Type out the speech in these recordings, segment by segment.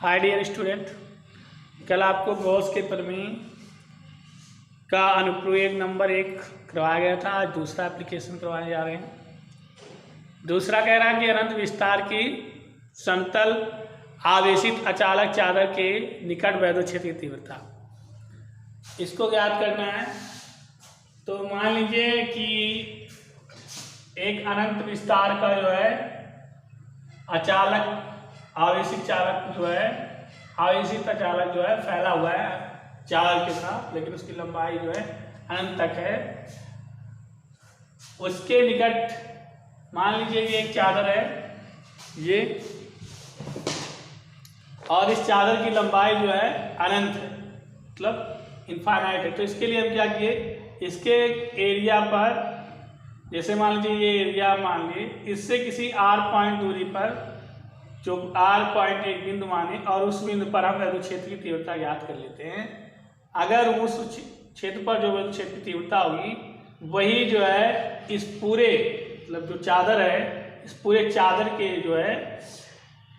Hi dear student, कल आपको Gauss के प्रमेय का अनुप्रयोग नंबर 1 करवाया गया था। आज दूसरा एप्लीकेशन करवाने जा रहे हैं। दूसरा कह रहा है कि अनंत विस्तार की समतल आवेशित अचालक चादर के निकट वैद्युत क्षेत्र की तीव्रता इसको ज्ञात करना है। तो मान लीजिए कि एक अनंत विस्तार का जो है अचालक आवेशित चालक जो है आवेशित अचालक जो है फैला हुआ है चाल के साथ, लेकिन उसकी लंबाई जो है अनंत तक है। उसके निकट मान लीजिए ये एक चादर है ये, और इस चादर की लंबाई जो है अनंत है, मतलब इनफाइनाइट है। तो इसके लिए हम क्या किए, इसके एरिया पर, जैसे मान लीजिए ये एरिया मान लीजिए, इससे किसी r पॉइंट दूरी पर जो r पॉइंट एक बिंदु माने, और उस बिंदु पर हम वैद्युत क्षेत्र की तीव्रता ज्ञात कर लेते हैं। अगर उस क्षेत्र पर जो वैद्युत क्षेत्र की तीव्रता होगी वही जो है इस पूरे, मतलब जो चादर है इस पूरे चादर के जो है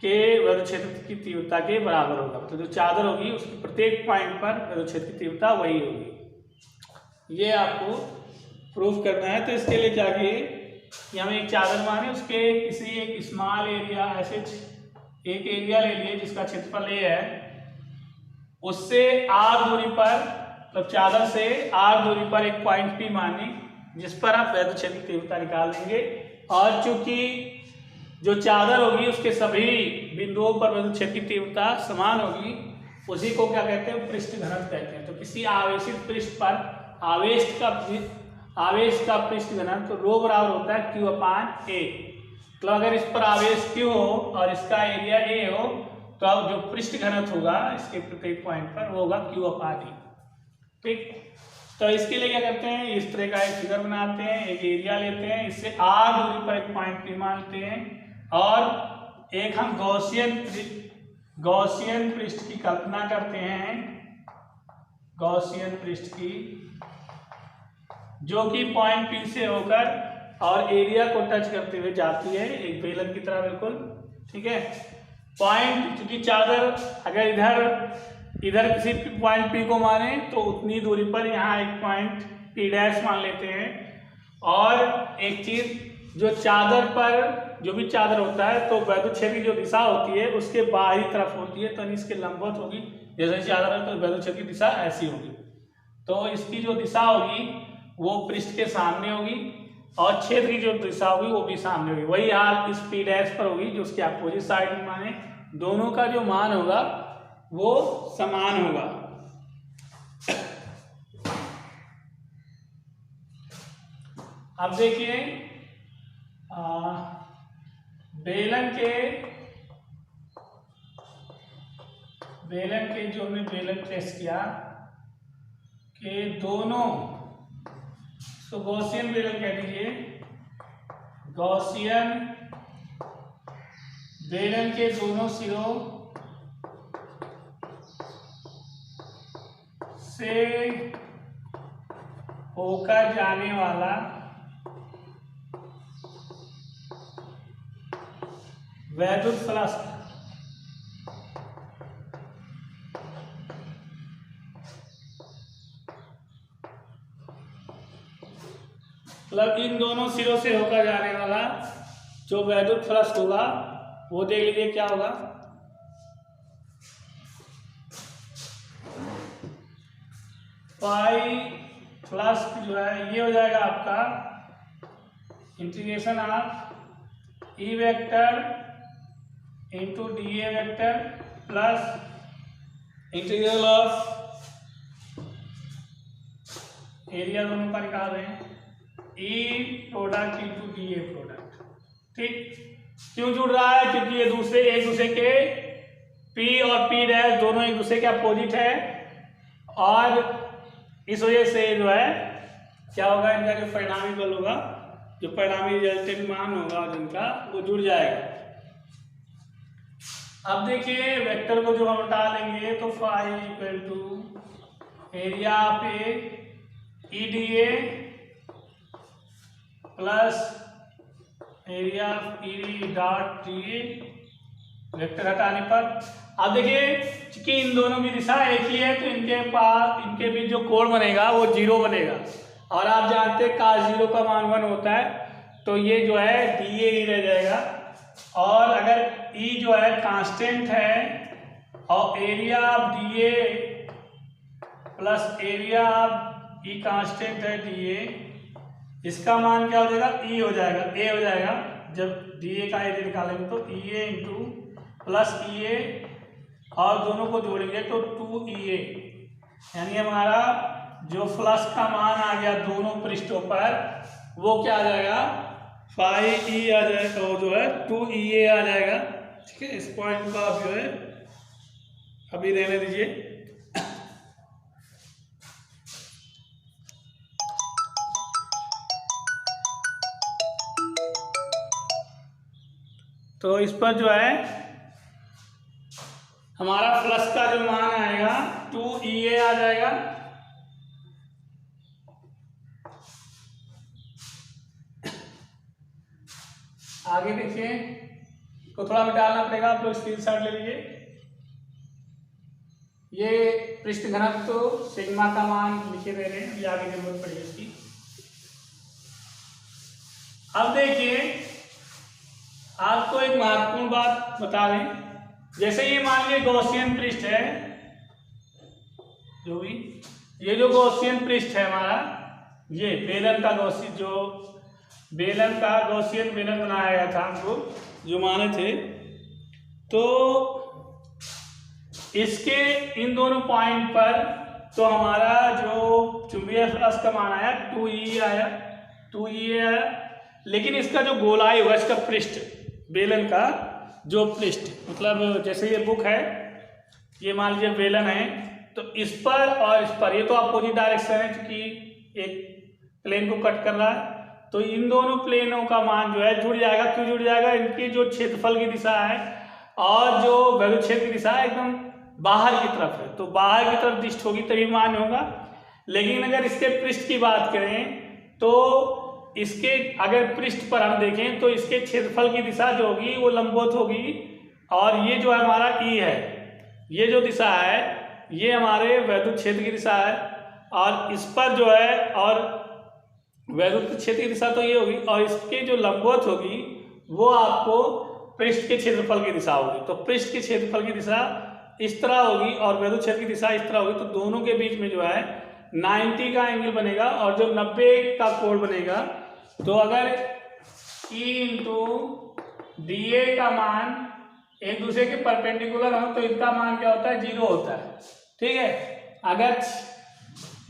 के वैद्युत क्षेत्र की तीव्रता के बराबर होगा। तो जो चादर होगी उसकी प्रत्येक पॉइंट पर वैद्युत क्षेत्र की तीव्रता वही होगी। ये आपको प्रूफ करना है। तो इसके लिए क्या किए कि हम एक चादर माने, उसके किसी एक स्मॉल एरिया, ऐसे एक एरिया ले लिए जिसका क्षेत्रफल ए है, उससे r दूरी पर, मतलब चादर से r दूरी पर एक पॉइंट P माने जिस पर आप वैद्युत क्षेत्र की तीव्रता निकाल लेंगे। और चूंकि जो चादर होगी उसके सभी बिंदुओं पर वैद्युत क्षेत्र की तीव्रता समान होगी, उसी को क्या कहते हैं, पृष्ठ घनत्व कहते हैं। तो किसी आवेशित पृष्ठ पर आवेश का पृष्ठ घनत्व रो बराबर होता है Q/A। तो अगर इस पर आवेश Q हो और इसका एरिया A हो, तो अब जो पृष्ठ घनत्व होगा इसके प्रत्येक पॉइंट पर वो होगा Q/D। ठीक, तो इसके लिए क्या करते हैं, इस तरह का एक फिगर बनाते हैं, एक एरिया लेते हैं, इससे r दूरी पर एक पॉइंट P मानते हैं, और एक हम गॉसियन पृष्ठ की कल्पना करते हैं, गॉसियन पृष्ठ की, जो कि पॉइंट P से होकर और एरिया को टच करते हुए जाती है, एक बेलन की तरह बिल्कुल। ठीक है, पॉइंट, क्योंकि चादर अगर इधर किसी पॉइंट P को माने तो उतनी दूरी पर यहाँ एक पॉइंट P' मान लेते हैं। और एक चीज, जो चादर पर जो भी चादर होता है तो वैद्युत क्षेत्र की जो दिशा होती है उसके बाहरी तरफ होती है, तो इसके लंबवत होगी। जैसे चादर है तो वैद्युत क्षेत्र की दिशा ऐसी होगी, तो इसकी जो दिशा होगी वो पृष्ठ के सामने होगी, और क्षेत्र की जो दिशा होगी वो भी सामने होगी। वही हाल इस P' पर होगी जो उसके अपोजिट साइड में माने, दोनों का जो मान होगा वो समान होगा। अब देखिए, बेलन के जो हमने बेलन टेस्ट किया कि दोनों, तो गॉसियन बेलन कह दीजिए, गॉसियन बेलन के दोनों सिरों से होकर जाने वाला वैद्युत फ्लक्स मतलब इन दोनों सिरों से होकर जाने वाला जो वैद्युत फ्लक्स होगा वो देख लीजिए क्या होगा। पाई फ्लक्स जो है ये हो जाएगा आपका integration of E vector into dA vector plus integral of area दोनों का निकाल रहे हैं, E product into dA product. ठीक, क्यों जुड़ रहा है, क्योंकि ये एक दूसरे के P और P' दोनों एक दूसरे के अपोजिट है, और इस वजह से जो है क्या होगा, इनका जो परिणामी बल होगा, जो परिणामी रिजल्टेंट मान होगा जिनका, वो जुड़ जाएगा। अब देखिए वेक्टर को जो हम हटा लेंगे तो phi equal to area of EDA plus area of ED dot DA vector हटाने पर अब देखिए कि इन दोनों की दिशा एक ही है तो इनके बीच जो कोण बनेगा वो 0 बनेगा। और आप जानते हैं cos 0 का मान 1 होता है, तो ये जो है DA ही रह जाएगा। और अगर E जो है कांस्टेंट है और area of DA plus area of E constant है DA, इसका मान क्या हो जाएगा? E हो जाएगा, A हो जाएगा। जब DA का एरिया निकालेंगे तो EA इंटू प्लस EA और दोनों को जोड़ेंगे तो 2EA, यानी हमारा जो फ्लक्स का मान आ गया दोनों पृष्ठों पर वो क्या आ जाएगा? 5E आ जाएगा, वो जो है 2EA आ जाएगा। ठीक है, इस पॉइंट को आप जो है अभी रहने दीजिए। तो इस पर जो है हमारा फ्लक्स का जो मान आएगा 2EA आ जाएगा। आगे देखिए तो थोड़ा मिटाना पड़ेगा, आप लोग स्क्रीनशॉट ले लीजिए। ये पृष्ठ घनत्व तो सिग्मा का मान लिखे दे रहे हैं, ये आगे जरूरत पड़ेगी इसकी। अब देखिए आपको एक महत्वपूर्ण बात बता दें, जैसे ये मान लीजिए गॉसियन पृष्ठ है, जो भी ये जो गॉसियन पृष्ठ है हमारा, ये बेलन का गॉसियन बेलन बनाया गया था हमको जो माने थे, तो इसके इन दोनों पॉइंट पर तो हमारा जो चुंबकीय फ्लक्स का मान आया 2E आया, लेकिन इसका जो गोलाई हुआ, इसका पृष्ठ बेलन का जो पृष्ठ, मतलब जैसे ये बुक है, ये मान लीजिए बेलन है, तो इस पर और इस पर, ये तो अपोजिट डायरेक्शन है क्योंकि एक प्लेन को कट कर रहा है, तो इन दोनों प्लेनों का मान जो है जुड़ जाएगा। क्यों जुड़ जाएगा? इनकी जो क्षेत्रफल की दिशा है और जो वैद्युत क्षेत्र की दिशा है एकदम बाहर की तरफ है, तो बाहर की तरफ दिष्ट होगी तभी मान होगा। लेकिन अगर इसके पृष्ठ की बात करें तो इसके अगर पृष्ठ पर हम देखें तो इसके क्षेत्रफल की दिशा जो होगी वो लंबवत होगी, और ये जो हमारा E है, ये जो दिशा है ये हमारे वैद्युत क्षेत्र की दिशा है, और इस पर जो है और वैद्युत क्षेत्र की दिशा तो ये होगी, और इसके जो लंबवत होगी वो आपको पृष्ठ के क्षेत्रफल की दिशा होगी। तो पृष्ठ के क्षेत्रफल की दिशा इस तरह होगी और वैद्युत क्षेत्र की दिशा इस तरह होगी, तो दोनों के बीच में जो है 90 का एंगल बनेगा, और जो 90 का कोण बनेगा, तो अगर E इंटू DA का मान एक दूसरे के परपेंडिकुलर हो तो इनका मान क्या होता है? 0 होता है। ठीक है, अगर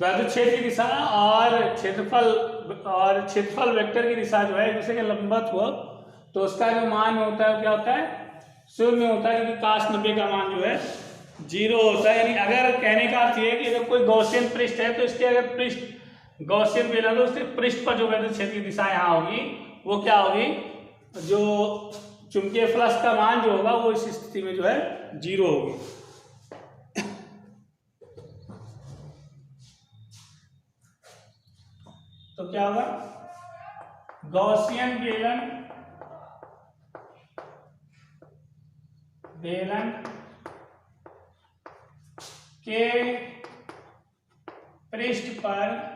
वैद्युत क्षेत्र की दिशा और क्षेत्रफल वेक्टर की दिशा जो है एक दूसरे के लंबवत हो तो उसका जो मान होता है वो क्या होता है? 0 होता है, क्योंकि cos 90 का मान जो है 0 होता है। यानी अगर कहने का अर्थ ये है कि अगर कोई गॉसियन पृष्ठ है तो इसके अगर पृष्ठ गॉसियन बेलन तो उसके पृष्ठ पर जो वैद्युत क्षेत्र की दिशा यहाँ होगी वो क्या होगी? जो चुंबकीय फ्लक्स का मान जो होगा वो इस स्थिति में जो है 0 होगी। तो क्या होगा? गॉसियन बेलन के पृष्ठ पर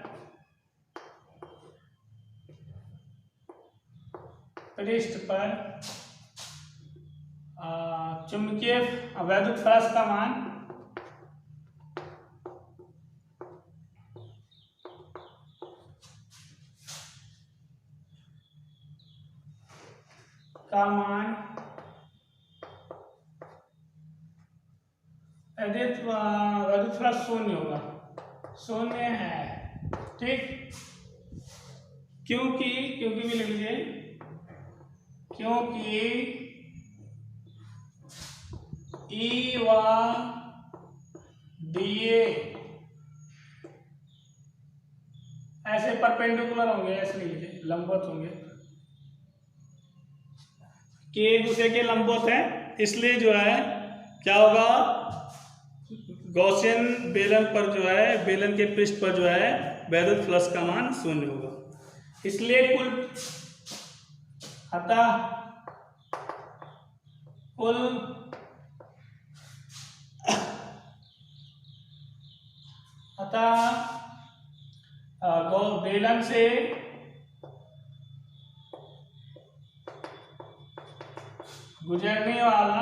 चुंबकीय वैद्युत फ्लक्स का मान वैद्युत फ्लक्स 0 होगा, 0 है। ठीक, क्योंकि भी लिख लीजिए, क्योंकि E व DA ऐसे परपेंडिकुलर होंगे, ऐसे लिख लीजिए, लंबवत होंगे, कि एक दूसरे के लंबवत है, इसलिए जो है क्या होगा? गॉसियन बेलन पर जो है, बेलन के पृष्ठ पर जो है वैद्युत फ्लक्स का मान 0 होगा। इसलिए अतः कुल अतः बेलन से गुजरने वाला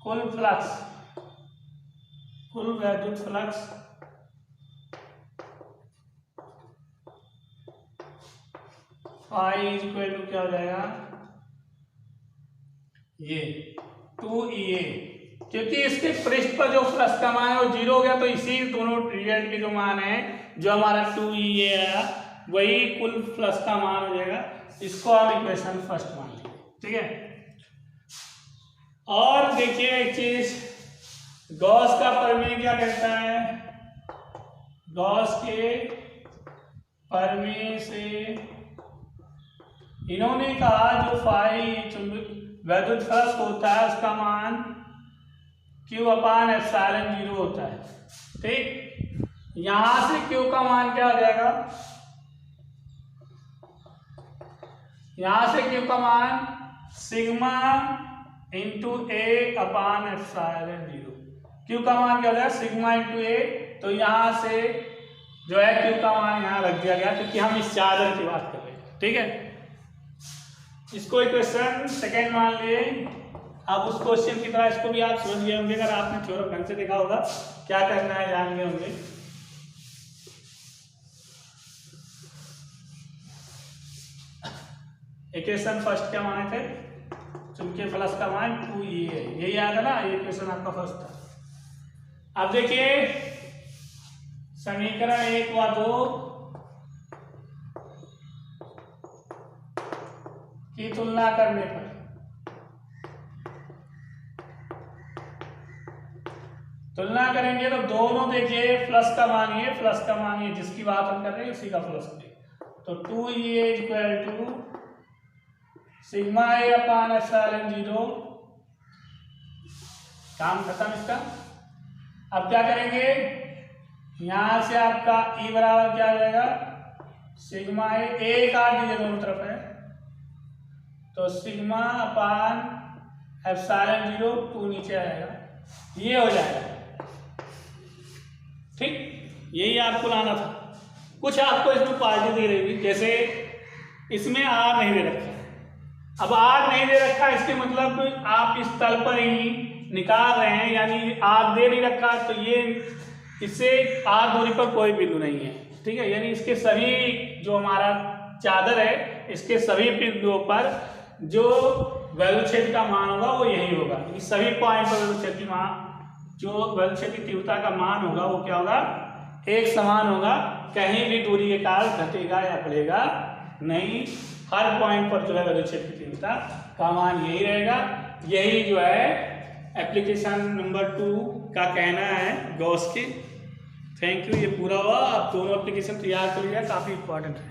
कुल फ्लक्स, कुल वैद्युत फ्लक्स फाई इक्वल टू क्या हो जाएगा, ये 2EA, क्योंकि इसके पृष्ठ पर जो फ्लक्स का मान है वो 0 हो गया, तो इसी दोनों रिजल्ट के जो मान है जो हमारा 2EA आया वही कुल फ्लक्स का मान हो जाएगा। इसको हम इक्वेशन फर्स्ट मान लेंगे, ठीक है। और देखिए एक चीज, गॉस का प्रमेय क्या कहता है, गॉस के प्रमेय से इन्होंने कहा जो फाई वैद्युत फ्लक्स होता है उसका मान Q/ε0 होता है, ठीक। यहां से Q का मान क्या हो जाएगा, यहां से Q का मान सिग्मा इंटू A/ε0, Q का मान क्या हो जाएगा सिग्मा इंटू A। तो यहां से जो है Q का मान यहां रख दिया गया क्योंकि हम इस चादर की बात कर रहे हैं, ठीक है। इसको इक्वेशन सेकेंड मान लिए। अब उस क्वेश्चन की तरह इसको भी आप समझ गए होंगे, अगर आपने थ्योरम ढंग से देखा होगा क्या करना है जान गए होंगे। इक्वेशन फर्स्ट क्या माने थे, चुंबकीय फ्लक्स का मान 2EA है, यही याद है ना, ये इक्वेशन आपका फर्स्ट था। अब देखिए समीकरण 1 व 2 की तुलना करने पर तुलना करेंगे तो दोनों देखिए फ्लक्स का मान ये, फ्लक्स का मान ये, जिसकी बात हम कर रहे हैं उसी का फ्लक्स है। तो 2EA equal to sigma A/ε0, काम खत्म इसका। अब क्या करेंगे, यहां से आपका E बराबर क्या आ जाएगा सिग्मा A काट दीजिए दोनों तरफ है, तो सिग्मा/ε0 2 नीचे आएगा, ये हो जाएगा, ठीक। यही आपको लाना था। कुछ आपको इसमें पार्टी दे रही थी, जैसे इसमें R नहीं दे रखा, अब R नहीं दे रखा इसके मतलब आप इस तल पर ही निकाल रहे हैं, यानी R दे नहीं रखा, तो ये इससे R दूरी पर कोई बिंदु नहीं है, ठीक है। यानी इसके सभी जो हमारा चादर है इसके सभी बिंदुओं पर जो वैद्युत क्षेत्र का मान होगा वो यही होगा, सभी पॉइंट पर वैद्युत क्षेत्र की मान, जो वैद्युत क्षेत्र की तीव्रता का मान होगा वो क्या होगा, एक समान होगा, कहीं भी दूरी के कारण घटेगा या बढ़ेगा नहीं, हर पॉइंट पर जो है वैद्युत क्षेत्र की तीव्रता का मान यही रहेगा। यही जो है एप्लीकेशन नंबर 2 का कहना है गॉस के। थैंक यू, ये पूरा हुआ। आप दोनों एप्लीकेशन तैयार कर लिया, काफ़ी इंपॉर्टेंट है।